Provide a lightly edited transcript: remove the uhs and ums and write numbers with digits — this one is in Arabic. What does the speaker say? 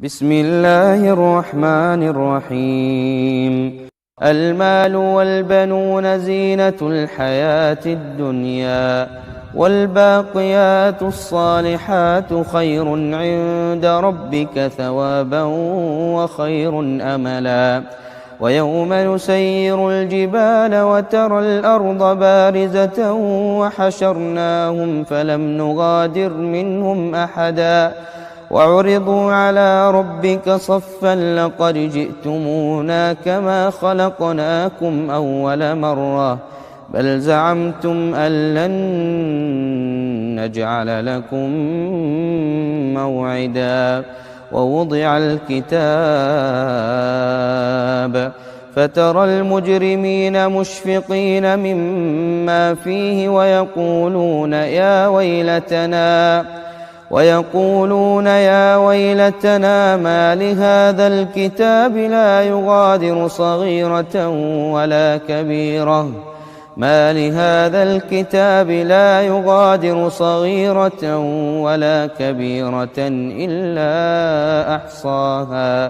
بسم الله الرحمن الرحيم. المال والبنون زينة الحياة الدنيا، والباقيات الصالحات خير عند ربك ثوابا وخير أملا. ويوم نسير الجبال وترى الأرض بارزة وحشرناهم فلم نغادر منهم أحدا وعرضوا على ربك صفا لقد جئتمونا كما خلقناكم أول مرة بل زعمتم أن لن نجعل لكم موعدا. ووضع الكتاب فترى المجرمين مشفقين مما فيه ويقولون يا ويلتنا ما لهذا الكتاب لا يغادر صغيرة ولا كبيرة إلا أحصاها